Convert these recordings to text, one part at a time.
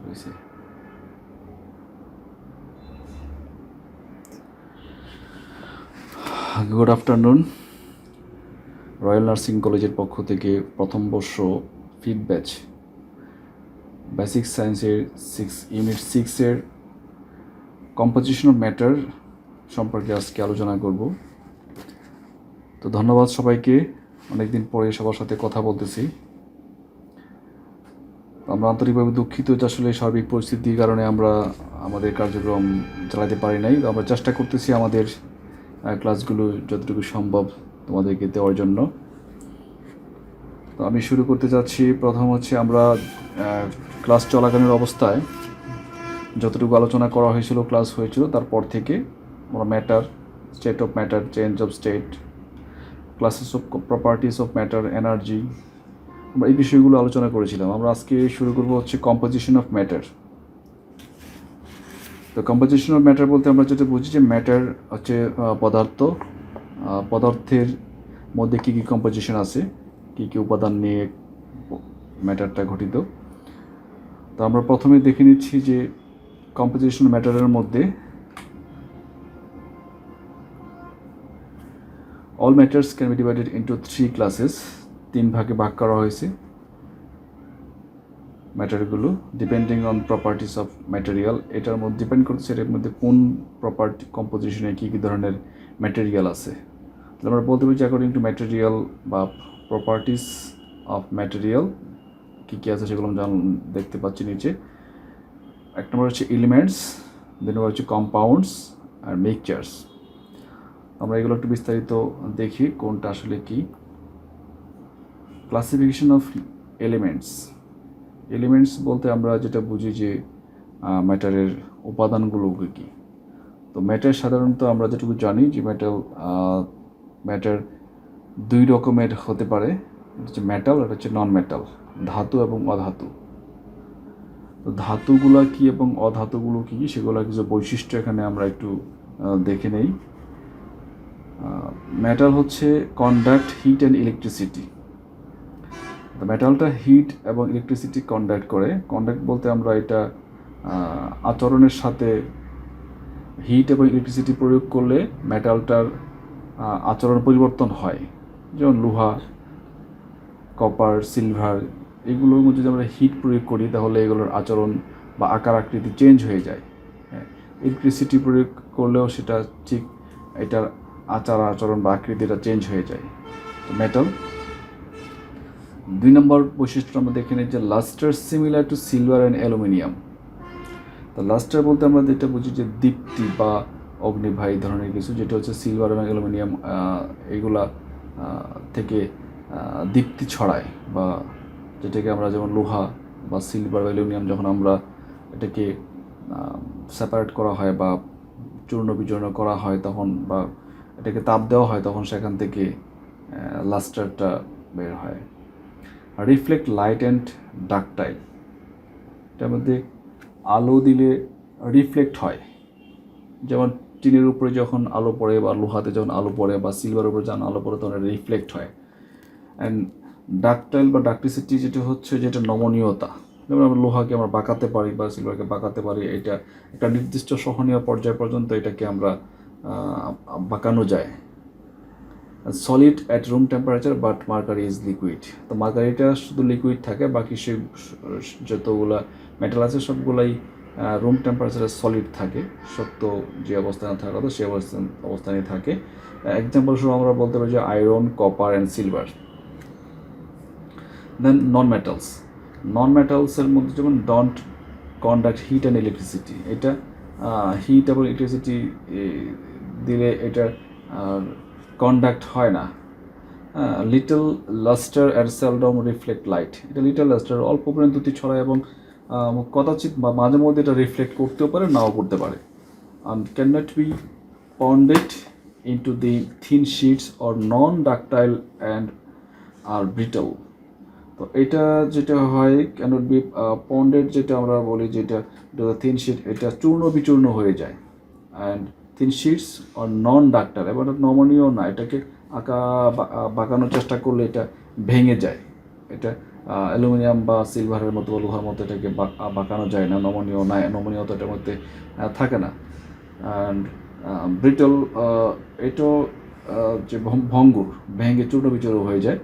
হয়েছে। Good afternoon. Royal nursing কলেজের পক্ষ থেকে প্রথম বর্ষ ফিফথ ব্যাচ বেসিক সায়েন্সের ইউনিট 6-এর কম্পোজিশন অফ ম্যাটার সম্পর্কে আজকে আলোচনা করব। তো ধন্যবাদ সবাইকে, অনেকদিন পরে সবার সাথে কথা বলতেছি। আমরা আন্তরিকভাবে দুঃখিত যে আসলে সার্বিক পরিস্থিতির কারণে আমরা আমাদের কার্যক্রম চালাতে পারি নাই। আমরা চেষ্টা করতেছি আমাদের ক্লাসগুলো যতটুকু সম্ভব তোমাদেরকে দেওয়ার জন্য। তো আমি শুরু করতে যাচ্ছি। প্রথম হচ্ছে আমরা ক্লাস চলাকালীন অবস্থায় যতটুকু আলোচনা করা হয়েছিল, ক্লাস হয়েছিল, তারপর থেকে আমরা matter, state of matter, change of state, classes of properties of matter, energy, আমরা এই বিষয়গুলো আলোচনা করেছিলাম। আমরা আজকে শুরু করব হচ্ছে কম্পোজিশন অফ ম্যাটার। তো কম্পোজিশন অফ ম্যাটার বলতে আমরা যেটা বুঝি যে ম্যাটার হচ্ছে পদার্থ, পদার্থের মধ্যে কী কী কম্পোজিশন আছে, কী কী উপাদান নিয়ে ম্যাটারটা গঠিত। তো আমরা প্রথমে দেখে নিচ্ছি যে কম্পোজিশন ম্যাটারের মধ্যে all matters can be divided into 3 classes. 3 ভাগে ভাগ করা হয়েছে ম্যাটারগুলো depending on properties of material. এটার মধ্যে ডিপেন্ড করছে এর মধ্যে কোন প্রপার্টি কম্পোজিশনে কী কী ধরনের ম্যাটেরিয়াল আছে। তাহলে আমরা বলতে পারি যে অ্যাকর্ডিং টু ম্যাটেরিয়াল বা প্রপার্টিস অফ ম্যাটেরিয়াল কী কী আছে সেগুলো আমরা দেখতে পাচ্ছি নিচে। এক নম্বর হচ্ছে এলিমেন্টস, দুই নম্বর হচ্ছে কম্পাউন্ডস আর মিক্সচার্স। আমরা এগুলো একটু বিস্তারিত দেখি কোনটা আসলে কি। Classification of elements. এলিমেন্টস বলতে আমরা যেটা বুঝি যে ম্যাটারের উপাদানগুলো কী। তো ম্যাটার সাধারণত আমরা যেটুকু জানি যে ম্যাটার 2 রকমের হতে পারে, হচ্ছে মেটাল আর হচ্ছে নন মেটাল, ধাতু এবং অধাতু। তো ধাতুগুলো কী এবং অধাতুগুলো কী সেগুলো কিছু বৈশিষ্ট্য এখানে আমরা একটু দেখে নেই। মেটাল হচ্ছে কন্ডাক্ট হিট অ্যান্ড ইলেকট্রিসিটি। তো মেটালটা হিট এবং ইলেকট্রিসিটি কন্ডাক্ট করে। কন্ডাক্ট বলতে আমরা এটা আচরণের সাথে হিট এবং ইলেকট্রিসিটি প্রয়োগ করলে মেটালটার আচরণ পরিবর্তন হয়। যেমন লোহা, কপার, সিলভার, এগুলোর মধ্যে যদি আমরা হিট প্রয়োগ করি তাহলে এগুলোর আচরণ বা আকার আকৃতি চেঞ্জ হয়ে যায়। হ্যাঁ, ইলেকট্রিসিটি প্রয়োগ করলেও সেটা ঠিক এটার আচরণ বা আকৃতিটা চেঞ্জ হয়ে যায়। তো মেটাল। 2 নম্বর বৈশিষ্ট্য আমরা দেখে নিই যে lustre similar to silver and aluminium. তো লাস্টার বলতে আমরা যেটা বুঝি যে দীপ্তি বা অগ্নিভাই ধরনের কিছু, যেটা হচ্ছে সিলভার এবং অ্যালুমিনিয়াম এগুলা থেকে দীপ্তি ছড়ায়, বা যেটাকে আমরা যেমন লোহা বা সিলভার বা অ্যালুমিনিয়াম যখন আমরা এটাকে সেপারেট করা হয় বা চূর্ণ বিচূর্ণ করা হয় তখন, বা এটাকে তাপ দেওয়া হয় তখন সেখান থেকে লাস্টারটা বের হয়। Reflect light and ductile. এটার মধ্যে আলো দিলে রিফ্লেক্ট হয়, যেমন টিনের উপরে যখন আলো পড়ে বা লোহাতে যখন আলো পড়ে বা সিলভারের উপরে যখন আলো পড়ে তখন রিফ্লেক্ট হয়। অ্যান্ড ডাকটাইল বা ডাকটিসিটি যেটা হচ্ছে যেটা নমনীয়তা, যেমন আমরা লোহাকে আমরা বাঁকাতে পারি বা সিলভারকে বাঁকাতে পারি, এটা একটা নির্দিষ্ট সহনীয় পর্যায় পর্যন্ত এটাকে আমরা বাঁকানো যায়। Solid at room temperature but mercury is liquid. তো মার্কারিটা শুধু লিকুইড থাকে, বাকি সে যতগুলো মেটাল আছে সবগুলাই রুম টেম্পারেচারে সলিড থাকে, শক্ত যে অবস্থানে থাকা কথা সেই অবস্থানে থাকে। এক্সাম্পল স্বরূপ আমরা বলতে পারি যে iron, copper and silver. Then non metals. Non মেটালসের মধ্যে যেমন don't conduct heat and electricity. এটা হিট এবং ইলেকট্রিসিটি দিলে এটা কন্ডাক্ট হয় না। Little lustre and seldom reflect light. এটা লিটল লাস্টার অল্প পরিমাণ দ্যুতি ছড়ায় এবং কদাচিৎ বা মাঝে মধ্যে এটা রিফ্লেক্ট করতেও পারে, নাও করতে পারে। and cannot be pounded into the thin sheets or non-ductile and are brittle. তো এটা যেটা হয় ক্যানট বি পন্ডেড, যেটা আমরা বলি যেটা থিন শিট, এটা চূর্ণ বিচূর্ণ হয়ে যায়। অ্যান্ড থিন শিটস আর নন ডাক্টার, এবার নমনীয় না, এটাকে বাঁকানোর চেষ্টা করলে এটা ভেঙে যায়, এটা অ্যালুমিনিয়াম বা সিলভারের মতো বা লোহার মতো এটাকে বাঁকানো যায় না, নমনীয়তা এটার মধ্যে থাকে না। অ্যান্ড ব্রিটল, এটাও যে ভেঙে চূর্ণ বিচূর্ণ হয়ে যায়।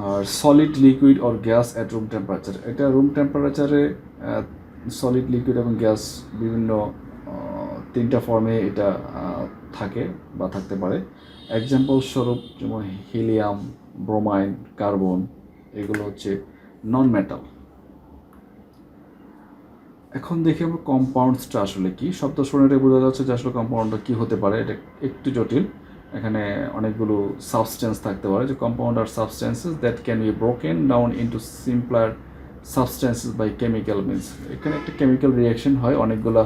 আর solid, liquid or gas at room temperature, এটা রুম টেম্পারেচারে সলিড, লিকুইড এবং গ্যাস বিভিন্ন তিনটা ফর্মে এটা থাকে বা থাকতে পারে। এক্সাম্পল স্বরূপ যেমন হিলিয়াম, ব্রোমাইন, কার্বন, এগুলো হচ্ছে নন মেটাল। এখন দেখি আমরা কম্পাউন্ডসটা আসলে কি। শব্দ শুনে এটা বোঝা যাচ্ছে যে আসলে কম্পাউন্ডটা কী হতে পারে, এটা একটু জটিল। এখানে অনেকগুলো সাবস্টেন্স থাকতে পারে, যে compound are substances that can be broken down into simpler substances by chemical means. এখানে একটা কেমিক্যাল রিয়াকশন হয়, অনেকগুলো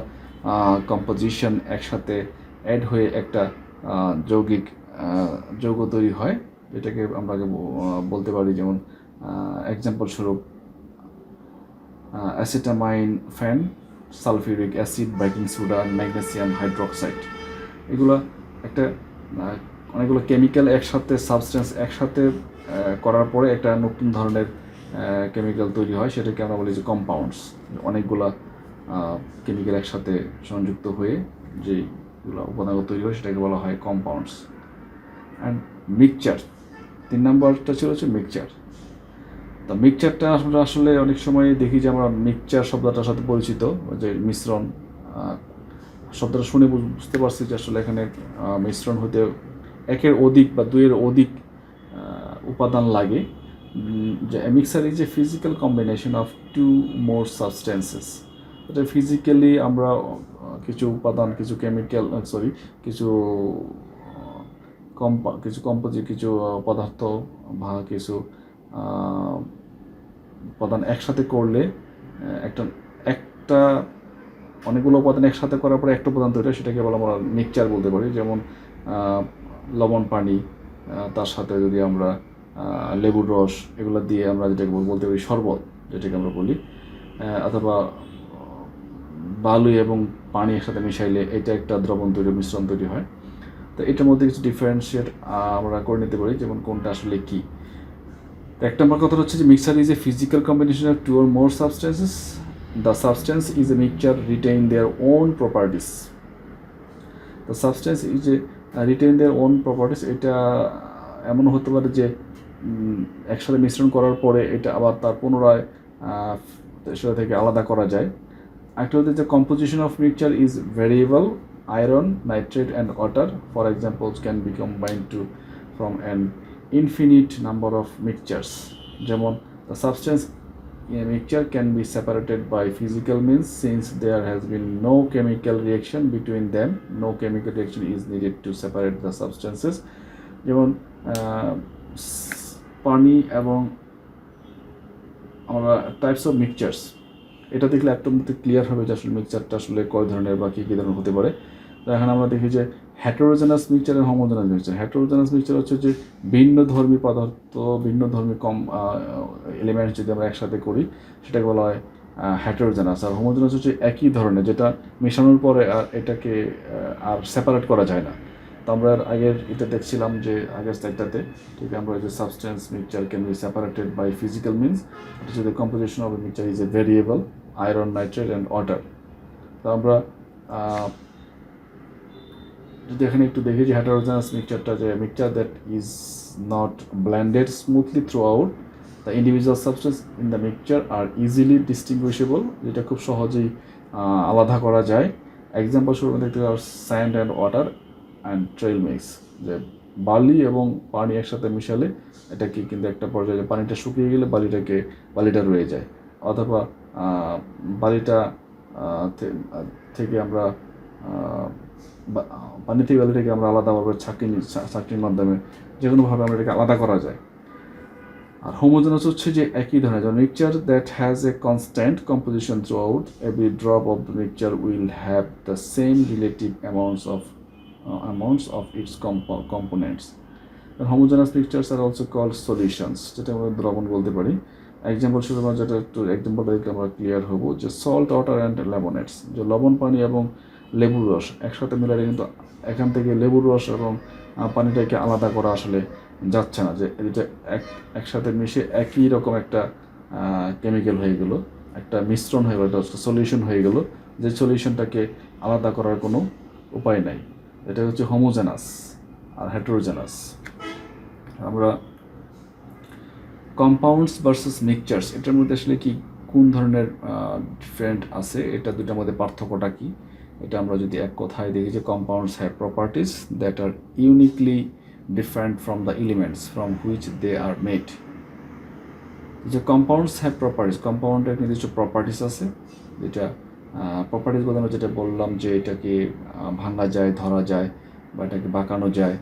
কম্পোজিশন একসাথে অ্যাড হয়ে একটা যৌগিক যৌগ তৈরি হয়, যেটাকে আমরা বলতে পারি যেমন এক্সাম্পল স্বরূপ acetaminophen, sulphuric acid, baking soda, magnesium hydroxide. এগুলো একটা অনেকগুলো কেমিক্যাল একসাথে, সাবস্টেন্স একসাথে করার পরে একটা নতুন ধরনের কেমিক্যাল তৈরি হয়, সেটাকে আমরা বলি যে কম্পাউন্ডস। অনেকগুলো কেমিক্যাল একসাথে সংযুক্ত হয়ে যেগুলো উপাদানগুলো তৈরি হয় সেটাকে বলা হয় কম্পাউন্ডস। অ্যান্ড মিক্সচার, 3 নম্বরটা ছিল হচ্ছে মিক্সচার। তো মিক্সচারটা আমরা আসলে অনেক সময় দেখি যে আমরা মিক্সচার শব্দটার সাথে পরিচিত, যে মিশ্রণ শব্দটা শুনে বুঝতে পারছি যে আসলে এখানে মিশ্রণ হতে একের অধিক বা দুইয়ের অধিক উপাদান লাগে। যে mixer is a physical combination of 2 more substances. এটা ফিজিক্যালি আমরা কিছু উপাদান, কিছু কেমিক্যাল কিছু কিছু পদার্থ বা কিছু উপাদান একসাথে করলে একটা অনেকগুলো উপাদান একসাথে করার পরে একটা উপাদান তৈরি হয়, সেটাকে আমরা মিক্সচার বলতে পারি। যেমন লবণ পানি, তার সাথে যদি আমরা লেবুর রস, এগুলো দিয়ে আমরা যেটাকে বলতে পারি শরবত, যেটাকে আমরা বলি। অথবা বালু এবং পানি একসাথে মিশাইলে এটা একটা দ্রবণ মিশ্রণ তৈরি হয়। তো এটার মধ্যে কিছু ডিফারেন্সিয়েট আমরা করে নিতে পারি, যেমন কোনটা আসলে কী। তো 1 নম্বর কথা হচ্ছে যে mixture is a physical combination of 2 or more substances. The substance is a mixture retain their own properties. The substance is a retain their own properties, এটা এমন হতে পারে যে একসাথে মিশ্রণ করার পরে এটা আবার তার পুনরায় সেটা থেকে আলাদা করা যায়। একটা হচ্ছে যে composition of mixture is variable. Iron, nitrate and water, for examples, can be combined from an infinite number of mixtures. যেমন the substance in a mixture can be separated by physical means since there has been no chemical reaction between them. No chemical reaction is needed to separate the substances. যেমন পানি এবং আমরা types of মিক্সচার্স, এটা দেখলে একদম clear হবে যে আসলে মিক্সচারটা আসলে কয় ধরনের বা কী ধরনের হতে পারে। তো এখন আমরা দেখি যে হেটেরোজেনাস মিক্সচার এবং হোমোজেনাস মিক্সচার। হেটেরোজেনাস মিক্সচার হচ্ছে যে ভিন্নধর্মী পদার্থ, ভিন্নধর্মী এলিমেন্টস যদি আমরা একসাথে করি সেটাকে বলা হয় হেটেরোজেনাস। আর হোমোজেনাস হচ্ছে একই ধরনের, যেটা মেশানোর পরে আর এটাকে আর সেপারেট করা যায় না। তো আমরা আগের এটা দেখছিলাম যে আগের স্লাইডটাতে, ঠিক আমরা যে substance mixture can be separated by physical means. এটা হচ্ছে the composition of a mixture is a variable, iron, nitrate and water. তো আমরা যদি এখানে একটু দেখি যে হেটেরোজেনাস মিক্সচারটা, যে mixture that is not blended smoothly throughout the individual substance in the mixture are easily distinguishable, যেটা খুব সহজেই আলাদা করা যায়। এক্সাম্পল স্বরূপ দেখতে sand and water and trail mix, যে বালি এবং পানি একসাথে মিশালে এটাকে কিন্তু একটা পর্যায়ে পানিটা শুকিয়ে গেলে বালিটা রয়ে যায়। অথবা বালিটা থেকে আমরা পানি থেকে বালিটাকে আমরা আলাদাভাবে ছাঁকনির মাধ্যমে যে কোনোভাবে আমরা এটাকে আলাদা করা যায়। আর হোমোজেনাস হচ্ছে যে একই ধরনের, যেমন mixture that has a constant composition through out, every drop of the mixture will have the same relative amounts of its components. And homogeneous mixtures are also called solutions, যেটা আমরা দ্রবণ বলতে পারি। এক্সাম্পল শুধু যেটা একটু এক্সাম্পলটা দেখলে আমরা ক্লিয়ার হবো, যে সল্ট ওয়াটার অ্যান্ড লেমনেডস, যে লবণ পানি এবং লেবুর রস একসাথে মিলালে কিন্তু এখান থেকে লেবুর রস এবং পানিটাকে আলাদা করা আসলে যাচ্ছে না, যে এটা একসাথে মিশে একই রকম একটা কেমিক্যাল হয়ে গেল, একটা মিশ্রণ হয়ে গেল, একটা সলিউশন হয়ে গেল, যে সলিউশনটাকে আলাদা করার কোনো উপায় নাই। এটা হচ্ছে হোমোজেনাস আর হেটেরোজেনাস। আমরা কম্পাউন্ডস ভার্সেস মিক্সচার্স, এটার মধ্যে আসলে কি কোন ধরনের ডিফারেন্ট আছে, এটা দুটার মধ্যে পার্থক্যটা কি, এটা আমরা যদি এক কথায় দেখি যে compounds have properties that are uniquely different from the elements from which they are made. যে কম্পাউন্ডস হ্যাভ প্রপার্টিস, কম্পাউন্ডের নির্দিষ্ট প্রপার্টিস আছে, যেটা প্রপার্টিস বলতে আমরা যেটা বললাম যে এটাকে ভাঙা যায়, ধরা যায়, বা এটাকে বাঁকানো যায়,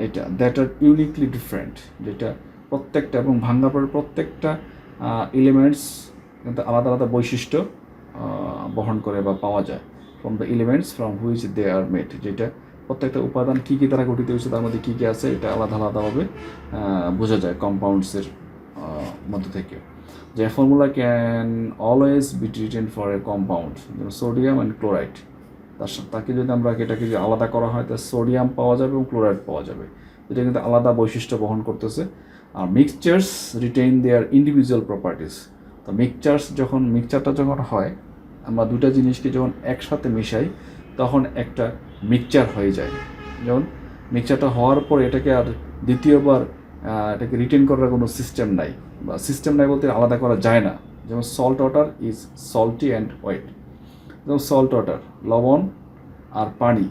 এটা দ্যাট আর ইউনিকলি ডিফারেন্ট, যেটা প্রত্যেকটা এবং ভাঙার পরে প্রত্যেকটা এলিমেন্টস কিন্তু আলাদা আলাদা বৈশিষ্ট্য বহন করে বা পাওয়া যায় from the elements from which they are made, যেটা প্রত্যেকটা উপাদান কী কী দ্বারা গঠিত হয়েছে তার মধ্যে কী কী আছে এটা আলাদা আলাদাভাবে বোঝা যায় কম্পাউন্ডসের মধ্যে থেকে। যে formula can always be written for a compound, sodium and chloride, তাকে যদি আমরা এটাকে যদি আলাদা করা হয় তাহলে সোডিয়াম পাওয়া যাবে এবং ক্লোরাইড পাওয়া যাবে, এটা কিন্তু আলাদা বৈশিষ্ট্য বহন করতেছে। আর মিক্সচার্স রিটেইন দেয়ার ইন্ডিভিজুয়াল প্রপার্টিস। তো মিক্সচারটা যখন হয়, আমরা দুটা জিনিসকে যখন একসাথে মিশাই তখন একটা মিক্সচার হয়ে যায়। যেমন মিক্সচারটা হওয়ার পর এটাকে আর দ্বিতীয়বার এটাকে রিটেন করার কোনো সিস্টেম নাই, বা সিস্টেম নাই বলতে আলাদা করা যায় না। যেমন salt water is salty and wet. যেমন সল্ট ওয়াটার, লবণ আর পানি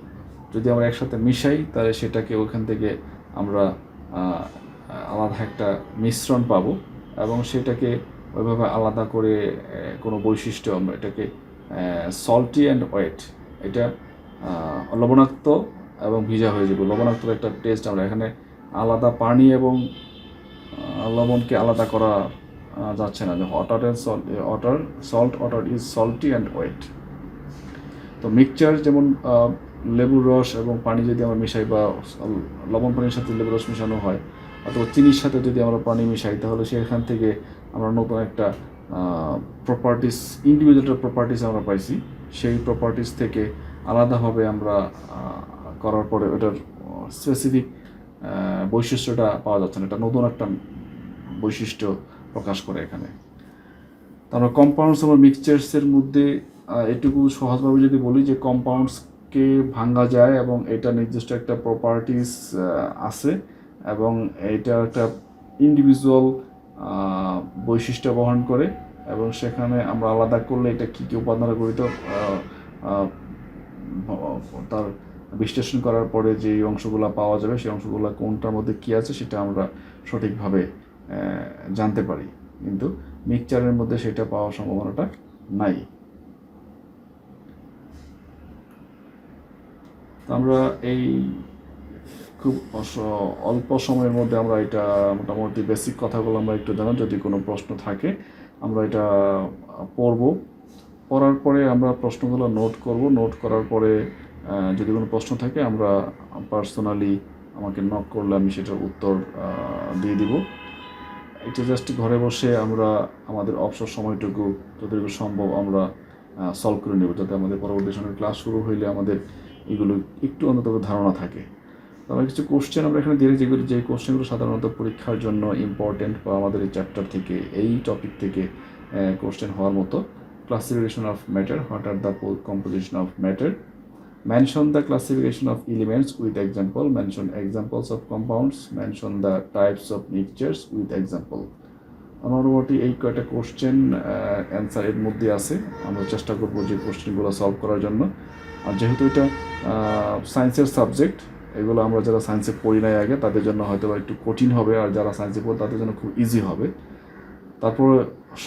যদি আমরা একসাথে মিশাই তাহলে সেটাকে ওখান থেকে আমরা আলাদা একটা মিশ্রণ পাবো, এবং সেটাকে ওইভাবে আলাদা করে কোনো বৈশিষ্ট্য আমরা এটাকে সল্টি অ্যান্ড ওয়েট, এটা লবণাক্ত এবং ভিজা হয়ে যাবে। লবণাক্তর একটা টেস্ট আমরা এখানে আলাদা পানি এবং লবণকে আলাদা করা যাচ্ছে না, যে salt water is salty and wet. তো মিক্সচার যেমন লেবুর রস এবং পানি যদি আমরা মিশাই, বা লবণ পানির সাথে লেবুর রস মেশানো হয়, অথবা চিনির সাথে যদি আমরা পানি মিশাই, তাহলে সেখান থেকে আমরা নতুন একটা প্রপার্টিস, ইন্ডিভিজুয়াল প্রপার্টিস আমরা পাইছি। সেই প্রপার্টিস থেকে আলাদাভাবে আমরা করার পরে ওটার স্পেসিফিক বৈশিষ্ট্যটা পাওয়া যাচ্ছে না, এটা নতুন একটা বৈশিষ্ট্য প্রকাশ করে এখানে। আমরা কম্পাউন্ডস এবং মিক্সচার্সের মধ্যে এটুকু সহজভাবে যদি বলি যে কম্পাউন্ডসকে ভাঙা যায় এবং এটা নির্দিষ্ট একটা প্রপার্টিস আছে, এবং এটা একটা ইন্ডিভিজুয়াল বৈশিষ্ট্য বহন করে, এবং সেখানে আমরা আলাদা করলে এটা কী কী উপাদান গঠিত তার বিশ্লেষণ করার পরে যে অংশগুলো পাওয়া যাবে সেই অংশগুলো কোনটার মধ্যে কী আছে সেটা আমরা সঠিকভাবে জানতে পারি, কিন্তু মিক্সচারের মধ্যে সেটা পাওয়ার সম্ভাবনাটা নাই। তো আমরা এই খুব অল্প সময়ের মধ্যে আমরা এটা মোটামুটি বেসিক কথাগুলো আমরা একটু জানার, যদি কোনো প্রশ্ন থাকে আমরা এটা পড়ার পরে আমরা প্রশ্নগুলো নোট করব, নোট করার পরে যদি কোনো প্রশ্ন থাকে আমরা পার্সোনালি আমাকে নক করলে আমি সেটার উত্তর দিয়ে দিব। এটা জাস্ট ঘরে বসে আমরা আমাদের অবসর সময়টুকু যতটুকু সম্ভব আমরা সলভ করে নেব, যাতে আমাদের পরবর্তী সময় ক্লাস শুরু হইলে আমাদের এগুলো একটু অন্তত ধারণা থাকে। আমরা কিছু কোশ্চেন আমরা এখানে দিয়ে যেগুলো, যে কোশ্চেনগুলো সাধারণত পরীক্ষার জন্য ইম্পর্টেন্ট, বা আমাদের এই চ্যাপ্টার থেকে, এই টপিক থেকে কোশ্চেন হওয়ার মতো। Classification of matter, what are the composition of matter, mention the classification of elements with example, mention examples of compounds, mention the types of mixtures with example। মোটামুটি এই কয়টা কোশ্চেন অ্যান্সার এর মধ্যে আছে, আমরা চেষ্টা করবো যে কোশ্চেনগুলো সলভ করার জন্য। আর যেহেতু এটা সায়েন্সের সাবজেক্ট, এগুলো আমরা যারা সায়েন্সে পড়ি নাই আগে তাদের জন্য হয়তো একটু কঠিন হবে, আর যারা সায়েন্সে পড়ি তাদের জন্য খুব ইজি হবে। তারপর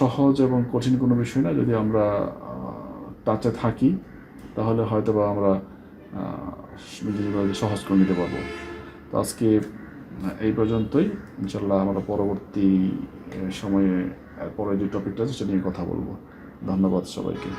সহজ এবং কঠিন কোনো বিষয় না, যদি আমরা টাচে থাকি তাহলে হয়তো বা আমরা নিজেদের সহজ করে নিতে পারবো। তো আজকে এই পর্যন্তই, ইনশাল্লাহ আমরা পরবর্তী সময়ে পরে যে টপিকটা আছে সেটা নিয়ে কথা বলবো। ধন্যবাদ সবাইকে।